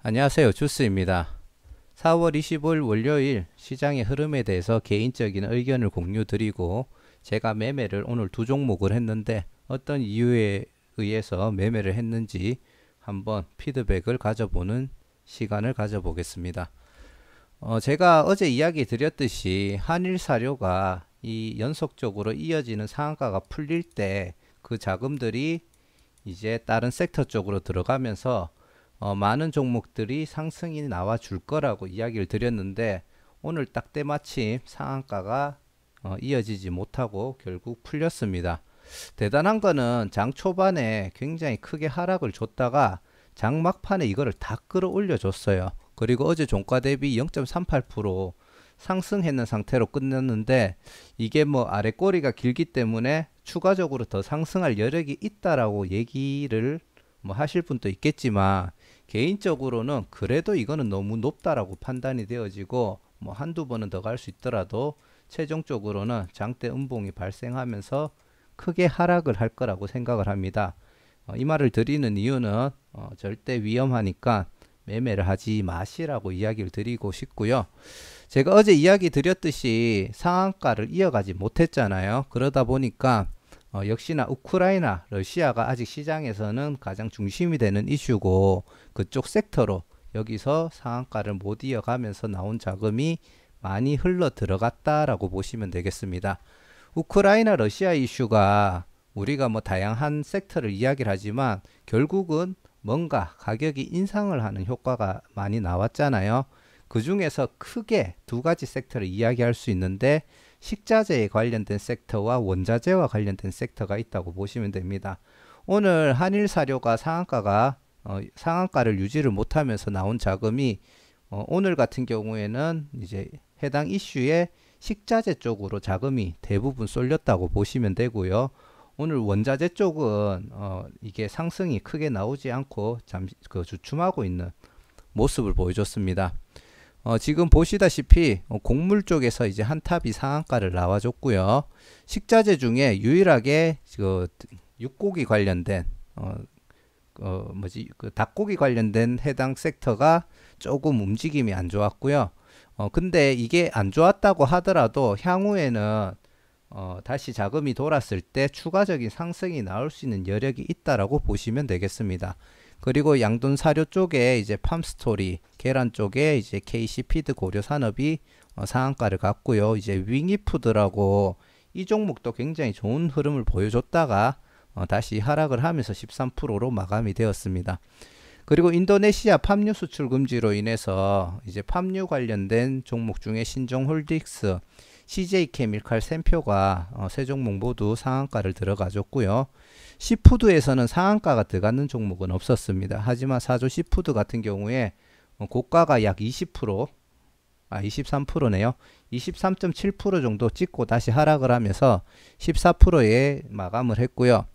안녕하세요. 주스입니다. 4월 25일 월요일 시장의 흐름에 대해서 개인적인 의견을 공유드리고 제가 매매를 오늘 두 종목을 했는데 어떤 이유에 의해서 매매를 했는지 한번 피드백을 가져보는 시간을 가져보겠습니다. 제가 어제 이야기 드렸듯이 한일사료가 이 연속적으로 이어지는 상한가가 풀릴 때 그 자금들이 이제 다른 섹터 쪽으로 들어가면서 많은 종목들이 상승이 나와 줄 거라고 이야기를 드렸는데 오늘 딱 때마침 상한가가 이어지지 못하고 결국 풀렸습니다. 대단한 거는 장 초반에 굉장히 크게 하락을 줬다가 장 막판에 이거를 다 끌어올려 줬어요. 그리고 어제 종가 대비 0.38% 상승했는 상태로 끝냈는데 이게 뭐 아래 꼬리가 길기 때문에 추가적으로 더 상승할 여력이 있다라고 얘기를 뭐 하실 분도 있겠지만 개인적으로는 그래도 이거는 너무 높다라고 판단이 되어지고 뭐 한두 번은 더 갈 수 있더라도 최종적으로는 장대 음봉이 발생하면서 크게 하락을 할 거라고 생각을 합니다. 이 말을 드리는 이유는 절대 위험하니까 매매를 하지 마시라고 이야기를 드리고 싶고요. 제가 어제 이야기 드렸듯이 상한가를 이어가지 못했잖아요. 그러다 보니까 역시나 우크라이나, 러시아가 아직 시장에서는 가장 중심이 되는 이슈고 그쪽 섹터로 여기서 상한가를 못 이어가면서 나온 자금이 많이 흘러 들어갔다라고 보시면 되겠습니다. 우크라이나, 러시아 이슈가 우리가 뭐 다양한 섹터를 이야기를 하지만 결국은 뭔가 가격이 인상을 하는 효과가 많이 나왔잖아요. 그 중에서 크게 두 가지 섹터를 이야기할 수 있는데 식자재에 관련된 섹터와 원자재와 관련된 섹터가 있다고 보시면 됩니다. 오늘 한일사료가 상한가를 유지를 못하면서 나온 자금이 오늘 같은 경우에는 이제 해당 이슈에 식자재 쪽으로 자금이 대부분 쏠렸다고 보시면 되고요. 오늘 원자재 쪽은 이게 상승이 크게 나오지 않고 잠시 주춤하고 있는 모습을 보여줬습니다. 지금 보시다시피 곡물 쪽에서 이제 한탑이 상한가를 나와줬고요. 식자재 중에 유일하게 그 육고기 관련된 닭고기 관련된 해당 섹터가 조금 움직임이 안 좋았고요. 근데 이게 안 좋았다고 하더라도 향후에는 다시 자금이 돌았을 때 추가적인 상승이 나올 수 있는 여력이 있다라고 보시면 되겠습니다. 그리고 양돈 사료 쪽에 이제 팜스토리, 계란 쪽에 이제 KC피드 고려산업이 상한가를 갔고요. 이제 윙이푸드라고 이 종목도 굉장히 좋은 흐름을 보여줬다가 다시 하락을 하면서 13%로 마감이 되었습니다. 그리고 인도네시아 팜유 수출 금지로 인해서 이제 팜유 관련된 종목 중에 신종홀딩스, CJ케미칼, 샘표가 세 종목 모두 상한가를 들어가줬고요. 시푸드에서는 상한가가 들어가는 종목은 없었습니다. 하지만 사조 시푸드 같은 경우에 고가가 약 23%네요. 23.7% 정도 찍고 다시 하락을 하면서 14%에 마감을 했고요.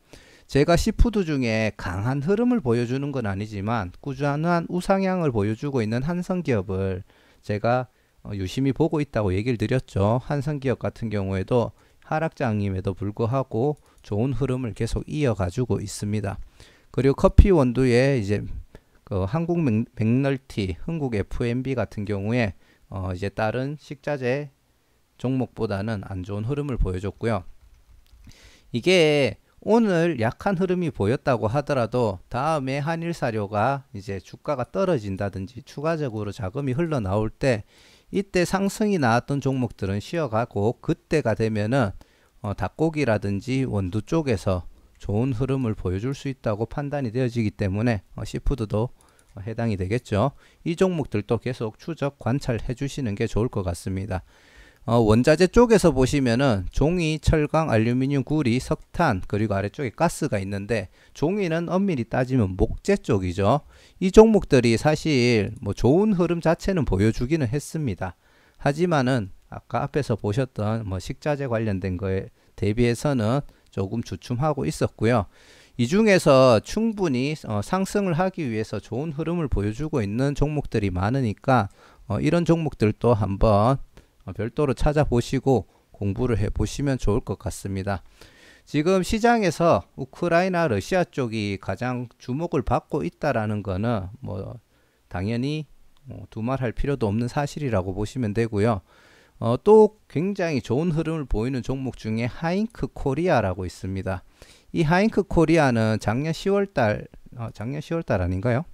제가 시푸드 중에 강한 흐름을 보여주는 건 아니지만 꾸준한 우상향을 보여주고 있는 한성기업을 제가 유심히 보고 있다고 얘기를 드렸죠. 한성기업 같은 경우에도 하락장임에도 불구하고 좋은 흐름을 계속 이어가지고 있습니다. 그리고 커피 원두에 이제 한국 맥널티, 흥국 F&B 같은 경우에 이제 다른 식자재 종목보다는 안 좋은 흐름을 보여줬고요. 이게 오늘 약한 흐름이 보였다고 하더라도 다음에 한일사료가 이제 주가가 떨어진다든지 추가적으로 자금이 흘러나올 때 이때 상승이 나왔던 종목들은 쉬어가고 그때가 되면은 닭고기라든지 원두 쪽에서 좋은 흐름을 보여줄 수 있다고 판단이 되어지기 때문에 시푸드도 해당이 되겠죠. 이 종목들도 계속 추적 관찰해 주시는 게 좋을 것 같습니다. 원자재 쪽에서 보시면은 종이, 철강, 알루미늄, 구리, 석탄 그리고 아래쪽에 가스가 있는데 종이는 엄밀히 따지면 목재 쪽이죠. 이 종목들이 사실 뭐 좋은 흐름 자체는 보여주기는 했습니다. 하지만은 아까 앞에서 보셨던 뭐 식자재 관련된 거에 대비해서는 조금 주춤하고 있었고요. 이 중에서 충분히 상승을 하기 위해서 좋은 흐름을 보여주고 있는 종목들이 많으니까 이런 종목들도 한번 별도로 찾아보시고 공부를 해보시면 좋을 것 같습니다. 지금 시장에서 우크라이나, 러시아 쪽이 가장 주목을 받고 있다라는 거는 뭐 당연히 두말할 필요도 없는 사실이라고 보시면 되고요. 또 굉장히 좋은 흐름을 보이는 종목 중에 하잉크 코리아라고 있습니다. 이 하잉크 코리아는 작년 10월달, 작년 10월달 아닌가요?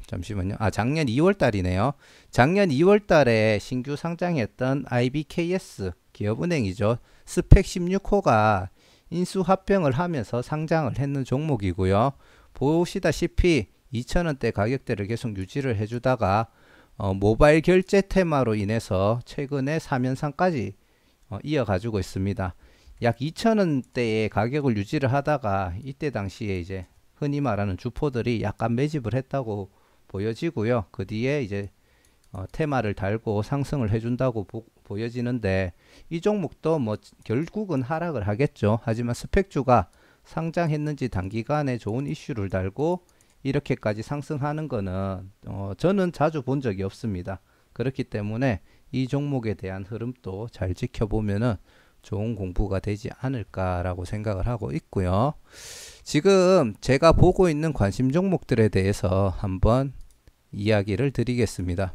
잠시만요. 작년 2월달이네요. 작년 2월달에 신규 상장했던 IBKS 기업은행이죠. 스펙 16호가 인수합병을 하면서 상장을 했는 종목이고요. 보시다시피 2,000원대 가격대를 계속 유지를 해주다가 모바일 결제 테마로 인해서 최근에 3연상까지 이어가지고 있습니다. 약 2,000원대의 가격을 유지를 하다가 이때 당시에 이제 흔히 말하는 주포들이 약간 매집을 했다고 보여지고요. 그 뒤에 이제 테마를 달고 상승을 해준다고 보여지는데 이 종목도 뭐 결국은 하락을 하겠죠. 하지만 스펙주가 상장했는지 단기간에 좋은 이슈를 달고 이렇게까지 상승하는 거는 저는 자주 본 적이 없습니다. 그렇기 때문에 이 종목에 대한 흐름도 잘 지켜보면은 좋은 공부가 되지 않을까라고 생각을 하고 있고요. 지금 제가 보고 있는 관심 종목들에 대해서 한번 이야기를 드리겠습니다.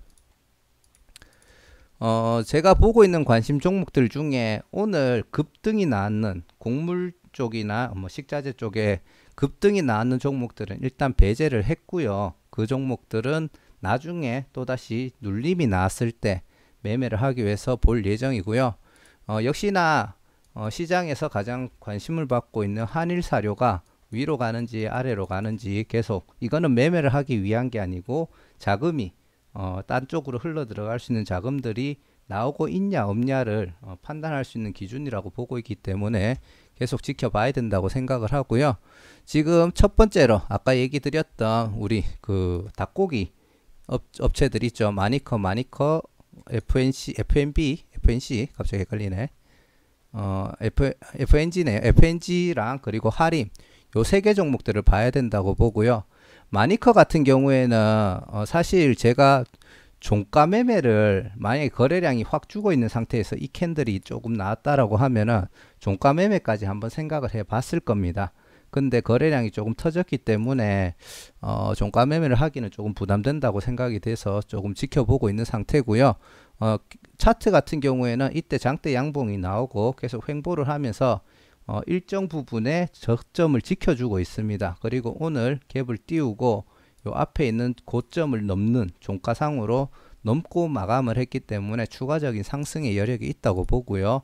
제가 보고 있는 관심 종목들 중에 오늘 급등이 나왔는 곡물 쪽이나 뭐 식자재 쪽에 급등이 나왔는 종목들은 일단 배제를 했고요. 그 종목들은 나중에 또다시 눌림이 나왔을 때 매매를 하기 위해서 볼 예정이고요. 역시나 시장에서 가장 관심을 받고 있는 한일사료가 위로 가는지 아래로 가는지 계속 이거는 매매를 하기 위한 게 아니고 자금이 딴 쪽으로 흘러 들어갈 수 있는 자금들이 나오고 있냐 없냐를 판단할 수 있는 기준이라고 보고 있기 때문에 계속 지켜봐야 된다고 생각을 하고요. 지금 첫 번째로 아까 얘기 드렸던 우리 그 닭고기 업체들 있죠. 마니커, FNC 갑자기 헷갈리네. FNG네요. FNG랑 그리고 하림 요 세 개 종목들을 봐야 된다고 보고요. 마니커 같은 경우에는 사실 제가 종가 매매를 만약에 거래량이 확 죽어 있는 상태에서 이 캔들이 조금 나왔다라고 하면은 종가 매매까지 한번 생각을 해 봤을 겁니다. 근데 거래량이 조금 터졌기 때문에 종가 매매를 하기는 조금 부담된다고 생각이 돼서 조금 지켜보고 있는 상태고요. 차트 같은 경우에는 이때 장대 양봉이 나오고 계속 횡보를 하면서 일정 부분의 저점을 지켜주고 있습니다. 그리고 오늘 갭을 띄우고 요 앞에 있는 고점을 넘는 종가상으로 넘고 마감을 했기 때문에 추가적인 상승의 여력이 있다고 보고요.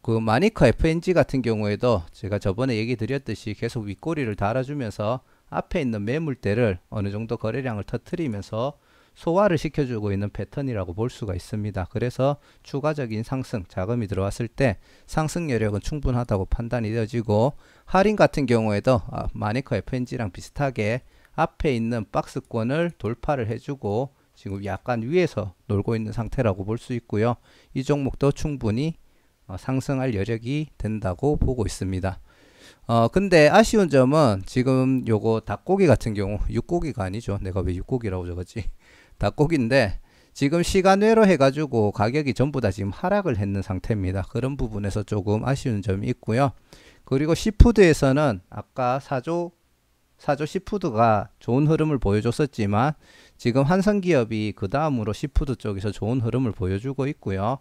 그 마니커 FNG 같은 경우에도 제가 저번에 얘기 드렸듯이 계속 윗꼬리를 달아주면서 앞에 있는 매물대를 어느 정도 거래량을 터뜨리면서 소화를 시켜주고 있는 패턴이라고 볼 수가 있습니다. 그래서 추가적인 상승, 자금이 들어왔을 때 상승 여력은 충분하다고 판단이 되어지고 할인 같은 경우에도 마니커 FNG랑 비슷하게 앞에 있는 박스권을 돌파를 해주고 지금 약간 위에서 놀고 있는 상태라고 볼 수 있고요. 이 종목도 충분히 상승할 여력이 된다고 보고 있습니다. 근데 아쉬운 점은 지금 요거 닭고기 같은 경우 육고기가 아니죠. 내가 왜 육고기라고 적었지? 닭고기인데 지금 시간외로 해가지고 가격이 전부 다 지금 하락을 했는 상태입니다. 그런 부분에서 조금 아쉬운 점이 있고요. 그리고 시푸드에서는 아까 사조 시푸드가 좋은 흐름을 보여줬었지만 지금 한성기업이 그 다음으로 시푸드 쪽에서 좋은 흐름을 보여주고 있고요.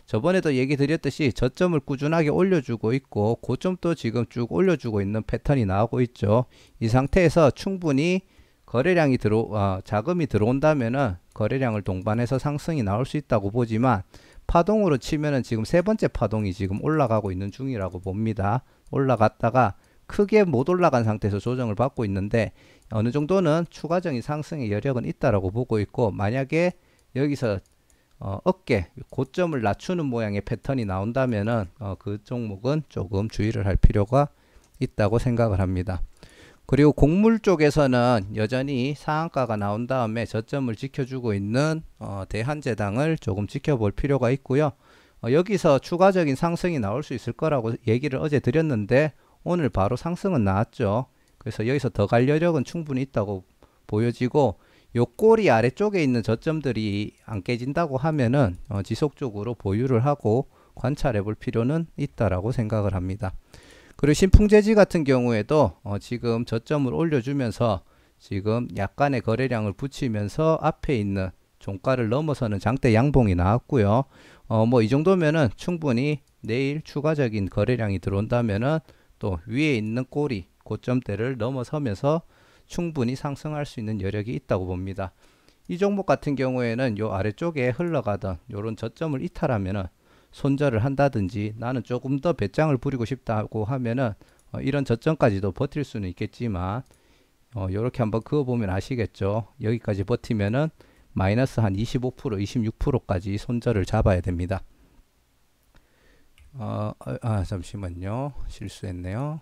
저번에도 얘기 드렸듯이 저점을 꾸준하게 올려주고 있고 고점도 지금 쭉 올려주고 있는 패턴이 나오고 있죠. 이 상태에서 충분히 거래량이 자금이 들어온다면은 거래량을 동반해서 상승이 나올 수 있다고 보지만 파동으로 치면은 지금 세 번째 파동이 지금 올라가고 있는 중이라고 봅니다. 올라갔다가 크게 못 올라간 상태에서 조정을 받고 있는데 어느 정도는 추가적인 상승의 여력은 있다라고 보고 있고 만약에 여기서 어깨 고점을 낮추는 모양의 패턴이 나온다면은 그 종목은 조금 주의를 할 필요가 있다고 생각을 합니다. 그리고 곡물 쪽에서는 여전히 상한가가 나온 다음에 저점을 지켜주고 있는 대한제당을 조금 지켜볼 필요가 있고요. 여기서 추가적인 상승이 나올 수 있을 거라고 얘기를 어제 드렸는데 오늘 바로 상승은 나왔죠. 그래서 여기서 더 갈 여력은 충분히 있다고 보여지고 요 꼬리 아래쪽에 있는 저점들이 안 깨진다고 하면은 지속적으로 보유를 하고 관찰해 볼 필요는 있다라고 생각을 합니다. 그리고 신풍재지 같은 경우에도 지금 저점을 올려주면서 지금 약간의 거래량을 붙이면서 앞에 있는 종가를 넘어서는 장대 양봉이 나왔고요. 뭐 이 정도면은 충분히 내일 추가적인 거래량이 들어온다면은 또 위에 있는 꼬리 고점대를 넘어서면서 충분히 상승할 수 있는 여력이 있다고 봅니다. 이 종목 같은 경우에는 요 아래쪽에 흘러가던 요런 저점을 이탈하면은 손절을 한다든지, 나는 조금 더 배짱을 부리고 싶다고 하면은 이런 저점까지도 버틸 수는 있겠지만, 요렇게 한번 그어보면 아시겠죠. 여기까지 버티면은 마이너스 한 25%, 26%까지 손절을 잡아야 됩니다. 잠시만요. 실수했네요.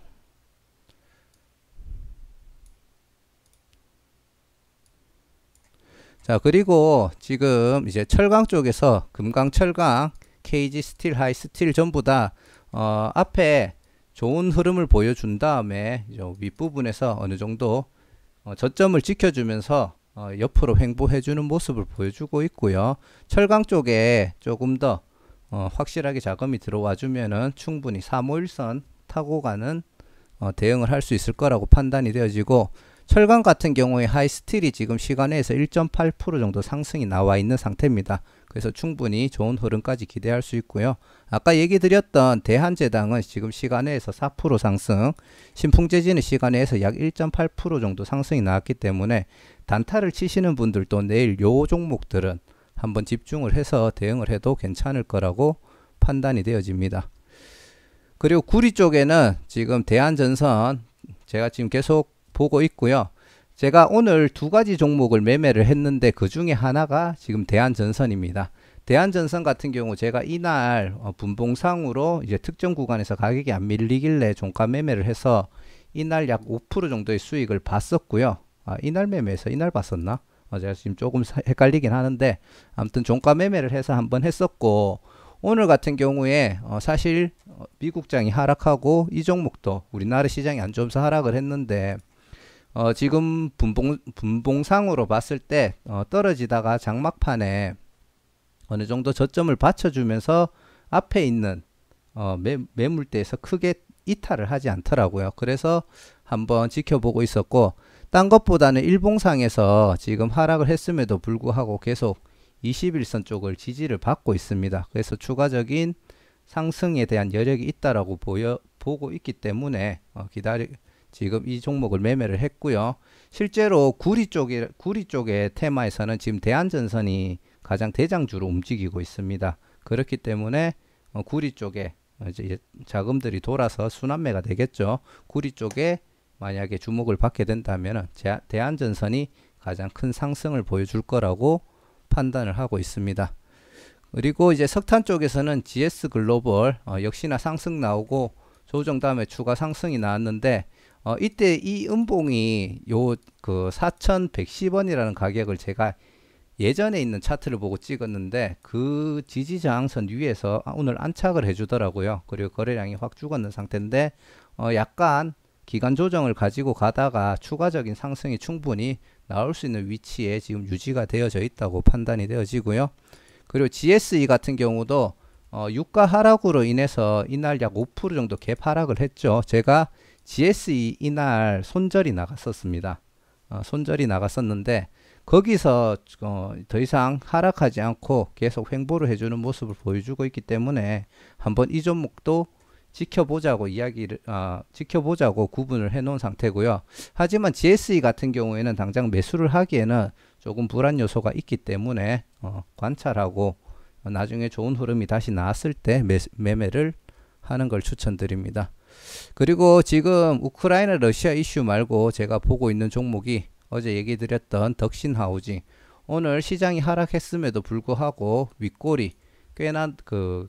자, 그리고 지금 이제 철강 쪽에서 금강, 철강, KG 스틸, 하이 스틸 전부 다 앞에 좋은 흐름을 보여준 다음에 윗부분에서 어느 정도 저점을 지켜주면서 옆으로 횡보해주는 모습을 보여주고 있고요. 철강 쪽에 조금 더 확실하게 자금이 들어와 주면은 충분히 351선 타고 가는 대응을 할 수 있을 거라고 판단이 되어지고, 철강 같은 경우에 하이스틸이 지금 시간에서 1.8% 정도 상승이 나와 있는 상태입니다. 그래서 충분히 좋은 흐름까지 기대할 수 있고요. 아까 얘기 드렸던 대한제당은 지금 시간에서 4% 상승, 신풍재진은 시간에서 약 1.8% 정도 상승이 나왔기 때문에 단타를 치시는 분들도 내일 요 종목들은 한번 집중을 해서 대응을 해도 괜찮을 거라고 판단이 되어집니다. 그리고 구리 쪽에는 지금 대한전선 제가 지금 계속 보고 있고요. 제가 오늘 두 가지 종목을 매매를 했는데 그 중에 하나가 지금 대한전선입니다. 대한전선 같은 경우 제가 이날 분봉상으로 이제 특정 구간에서 가격이 안 밀리길래 종가 매매를 해서 이날 약 5% 정도의 수익을 봤었고요. 이날 매매해서 이날 봤었나? 제가 지금 조금 헷갈리긴 하는데, 아무튼 종가 매매를 해서 한번 했었고, 오늘 같은 경우에 사실 미국장이 하락하고 이 종목도 우리나라 시장이 안 좋아서 하락을 했는데, 지금 분봉상으로 봤을 때 떨어지다가 장막판에 어느 정도 저점을 받쳐주면서 앞에 있는 매물대에서 크게 이탈을 하지 않더라고요. 그래서 한번 지켜보고 있었고, 딴 것보다는 일봉상에서 지금 하락을 했음에도 불구하고 계속 21선 쪽을 지지를 받고 있습니다. 그래서 추가적인 상승에 대한 여력이 있다라고 보고 있기 때문에 지금 이 종목을 매매를 했고요. 실제로 구리 쪽의 테마에서는 지금 대한전선이 가장 대장주로 움직이고 있습니다. 그렇기 때문에 구리 쪽에 이제 자금들이 돌아서 순환매가 되겠죠. 구리 쪽에 만약에 주목을 받게 된다면 대한전선이 가장 큰 상승을 보여줄 거라고 판단을 하고 있습니다. 그리고 이제 석탄 쪽에서는 GS글로벌 역시나 상승 나오고 조정 다음에 추가 상승이 나왔는데, 이때 이 음봉이 요 그 4,110원이라는 가격을 제가 예전에 있는 차트를 보고 찍었는데, 그 지지저항선 위에서 오늘 안착을 해주더라고요. 그리고 거래량이 확 죽었는 상태인데, 약간 기간 조정을 가지고 가다가 추가적인 상승이 충분히 나올 수 있는 위치에 지금 유지가 되어져 있다고 판단이 되어지고요. 그리고 GSE 같은 경우도 유가 하락으로 인해서 이날 약 5% 정도 갭 하락을 했죠. 제가 GSE 이날 손절이 나갔었습니다. 손절이 나갔었는데 거기서 더 이상 하락하지 않고 계속 횡보를 해주는 모습을 보여주고 있기 때문에 한번 이 종목도 지켜보자고 구분을 해 놓은 상태고요. 하지만 GSE 같은 경우에는 당장 매수를 하기에는 조금 불안 요소가 있기 때문에 관찰하고 나중에 좋은 흐름이 다시 나왔을 때 매매를 하는 걸 추천드립니다. 그리고 지금 우크라이나 러시아 이슈 말고 제가 보고 있는 종목이 어제 얘기 드렸던 덕신하우징, 오늘 시장이 하락했음에도 불구하고 윗꼬리 꽤나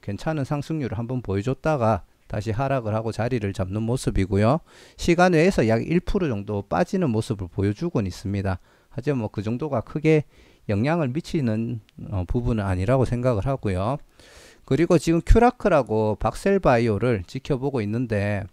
괜찮은 상승률을 한번 보여줬다가 다시 하락을 하고 자리를 잡는 모습이고요. 시간 외에서 약 1% 정도 빠지는 모습을 보여주곤 있습니다. 하지만 뭐 그 정도가 크게 영향을 미치는 부분은 아니라고 생각을 하고요. 그리고 지금 큐라크라고 박셀바이오를 지켜보고 있는데,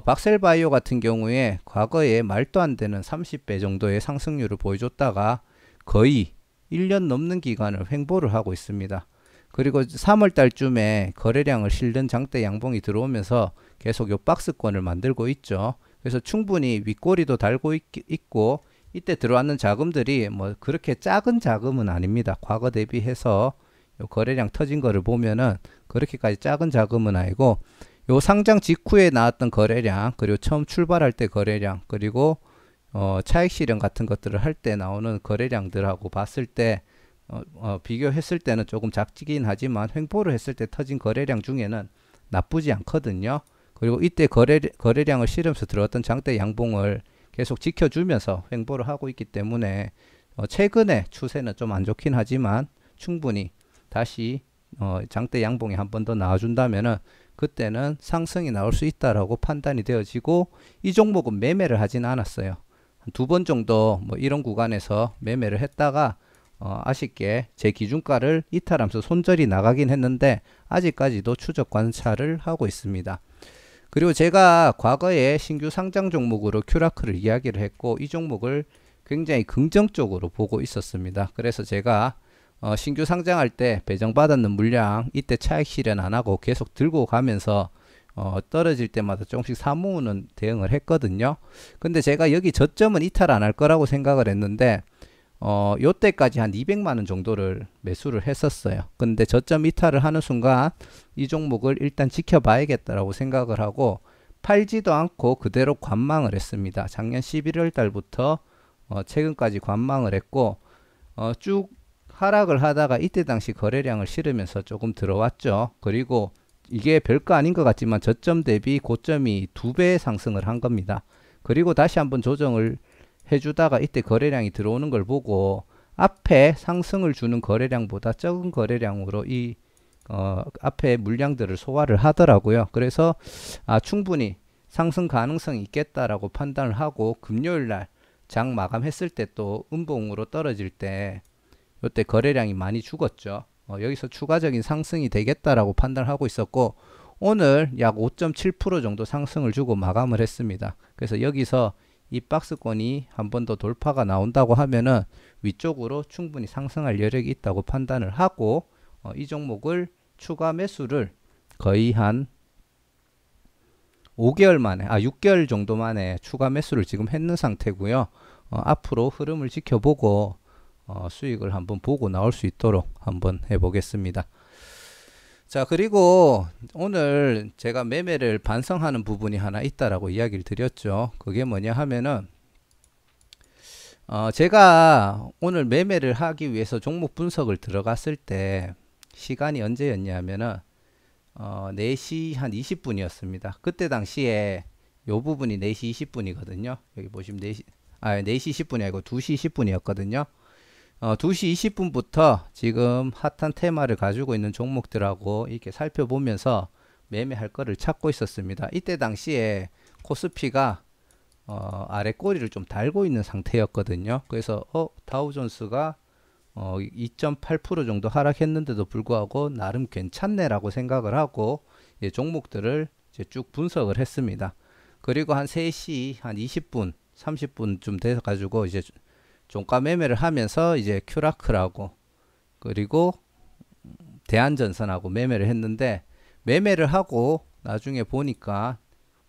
박셀바이오 같은 경우에 과거에 말도 안 되는 30배 정도의 상승률을 보여줬다가 거의 1년 넘는 기간을 횡보를 하고 있습니다. 그리고 3월 달쯤에 거래량을 실는 장대 양봉이 들어오면서 계속 요 박스권을 만들고 있죠. 그래서 충분히 윗꼬리도 달고 있고 이때 들어왔는 자금들이 뭐 그렇게 작은 자금은 아닙니다. 과거 대비해서 요 거래량 터진 거를 보면은 그렇게까지 작은 자금은 아니고, 요 상장 직후에 나왔던 거래량, 그리고 처음 출발할 때 거래량, 그리고 차익 실현 같은 것들을 할 때 나오는 거래량들하고 봤을 때 비교했을 때는 조금 작긴 하지만 횡보를 했을 때 터진 거래량 중에는 나쁘지 않거든요. 그리고 이때 거래량을 실으면서 들어왔던 장대 양봉을 계속 지켜주면서 횡보를 하고 있기 때문에 최근에 추세는 좀 안 좋긴 하지만 충분히 다시 장대 양봉이 한 번 더 나와준다면은 그때는 상승이 나올 수 있다라고 판단이 되어지고, 이 종목은 매매를 하진 않았어요. 한 두 번 정도 뭐 이런 구간에서 매매를 했다가 아쉽게 제 기준가를 이탈하면서 손절이 나가긴 했는데 아직까지도 추적 관찰을 하고 있습니다. 그리고 제가 과거에 신규 상장 종목으로 큐라크를 이야기를 했고, 이 종목을 굉장히 긍정적으로 보고 있었습니다. 그래서 제가 신규 상장할 때 배정받았는 물량 이때 차익 실현 안 하고 계속 들고 가면서 떨어질 때마다 조금씩 사모으는 대응을 했거든요. 근데 제가 여기 저점은 이탈 안 할 거라고 생각을 했는데 요때까지 한 200만원 정도를 매수를 했었어요. 근데 저점 이탈을 하는 순간 이 종목을 일단 지켜봐야겠다라고 생각을 하고 팔지도 않고 그대로 관망을 했습니다. 작년 11월 달부터 최근까지 관망을 했고 쭉 하락을 하다가 이때 당시 거래량을 실으면서 조금 들어왔죠. 그리고 이게 별거 아닌 것 같지만 저점 대비 고점이 2배 상승을 한 겁니다. 그리고 다시 한번 조정을 해주다가 이때 거래량이 들어오는 걸 보고 앞에 상승을 주는 거래량보다 적은 거래량으로 이 앞에 물량들을 소화를 하더라고요. 그래서 충분히 상승 가능성이 있겠다라고 판단을 하고 금요일날 장 마감했을 때 또 음봉으로 떨어질 때 이때 거래량이 많이 죽었죠. 여기서 추가적인 상승이 되겠다라고 판단을 하고 있었고, 오늘 약 5.7% 정도 상승을 주고 마감을 했습니다. 그래서 여기서 이 박스권이 한 번 더 돌파가 나온다고 하면은 위쪽으로 충분히 상승할 여력이 있다고 판단을 하고 이 종목을 추가 매수를 거의 한 5개월 만에 6개월 정도 만에 추가 매수를 지금 했는 상태고요. 앞으로 흐름을 지켜보고 수익을 한번 보고 나올 수 있도록 한번 해보겠습니다. 자, 그리고 오늘 제가 매매를 반성하는 부분이 하나 있다라고 이야기를 드렸죠. 그게 뭐냐 하면은 제가 오늘 매매를 하기 위해서 종목 분석을 들어갔을 때 시간이 언제였냐면은 4시 한 20분이었습니다. 그때 당시에 요 부분이 4시 20분이거든요. 여기 보시면 4시 20분이 아니고 2시 20분이었거든요. 2시 20분부터 지금 핫한 테마를 가지고 있는 종목들하고 이렇게 살펴보면서 매매할 거를 찾고 있었습니다. 이때 당시에 코스피가 아래 꼬리를 좀 달고 있는 상태였거든요. 그래서 다우존스가 2.8% 정도 하락했는데도 불구하고 나름 괜찮네라고 생각을 하고 종목들을 이제 쭉 분석을 했습니다. 그리고 한 3시 한 20분 30분쯤 돼서 가지고 이제 종가 매매를 하면서 이제 큐라크라고 그리고 대한전선하고 매매를 했는데, 매매를 하고 나중에 보니까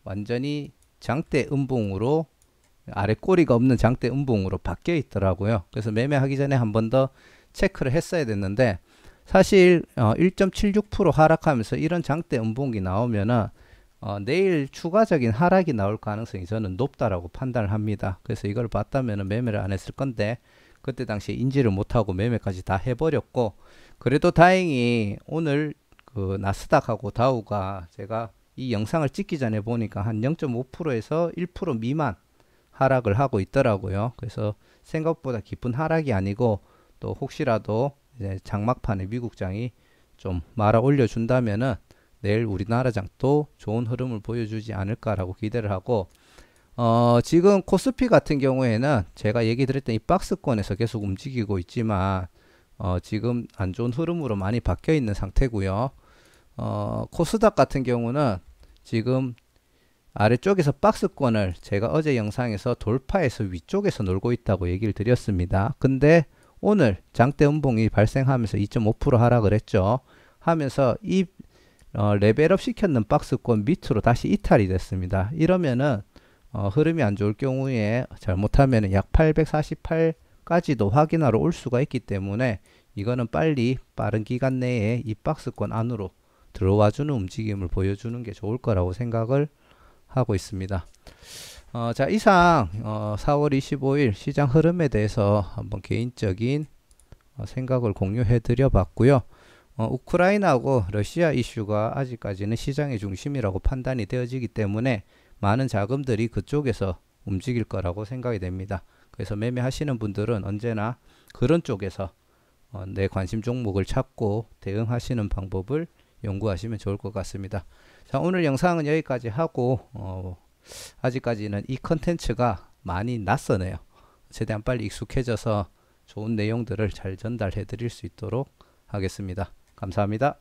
완전히 장대 음봉으로 아래 꼬리가 없는 장대 음봉으로 바뀌어 있더라고요. 그래서 매매하기 전에 한 번 더 체크를 했어야 됐는데, 사실 1.76% 하락하면서 이런 장대 음봉이 나오면은 내일 추가적인 하락이 나올 가능성이 저는 높다라고 판단을 합니다. 그래서 이걸 봤다면 매매를 안 했을 건데 그때 당시에 인지를 못하고 매매까지 다 해버렸고, 그래도 다행히 오늘 그 나스닥하고 다우가 제가 이 영상을 찍기 전에 보니까 한 0.5%에서 1% 미만 하락을 하고 있더라고요. 그래서 생각보다 깊은 하락이 아니고, 또 혹시라도 이제 장막판에 미국장이 좀 말아 올려준다면은 내일 우리나라 장도 좋은 흐름을 보여주지 않을까라고 기대를 하고, 지금 코스피 같은 경우에는 제가 얘기 드렸던 이 박스권에서 계속 움직이고 있지만 지금 안 좋은 흐름으로 많이 바뀌어 있는 상태고요. 코스닥 같은 경우는 지금 아래쪽에서 박스권을 제가 어제 영상에서 돌파해서 위쪽에서 놀고 있다고 얘기를 드렸습니다. 근데 오늘 장대 음봉이 발생하면서 2.5% 하락을 했죠. 하면서 이 레벨업 시켰는 박스권 밑으로 다시 이탈이 됐습니다. 이러면은 흐름이 안 좋을 경우에 잘못하면 약 848까지도 확인하러 올 수가 있기 때문에 이거는 빨리 빠른 기간 내에 이 박스권 안으로 들어와주는 움직임을 보여주는 게 좋을 거라고 생각을 하고 있습니다. 자, 이상 4월 25일 시장 흐름에 대해서 한번 개인적인 생각을 공유해 드려 봤고요. 우크라이나하고 러시아 이슈가 아직까지는 시장의 중심이라고 판단이 되어지기 때문에 많은 자금들이 그쪽에서 움직일 거라고 생각이 됩니다. 그래서 매매하시는 분들은 언제나 그런 쪽에서 내 관심 종목을 찾고 대응하시는 방법을 연구하시면 좋을 것 같습니다. 자, 오늘 영상은 여기까지 하고 아직까지는 이 컨텐츠가 많이 낯서네요. 최대한 빨리 익숙해져서 좋은 내용들을 잘 전달해 드릴 수 있도록 하겠습니다. 감사합니다.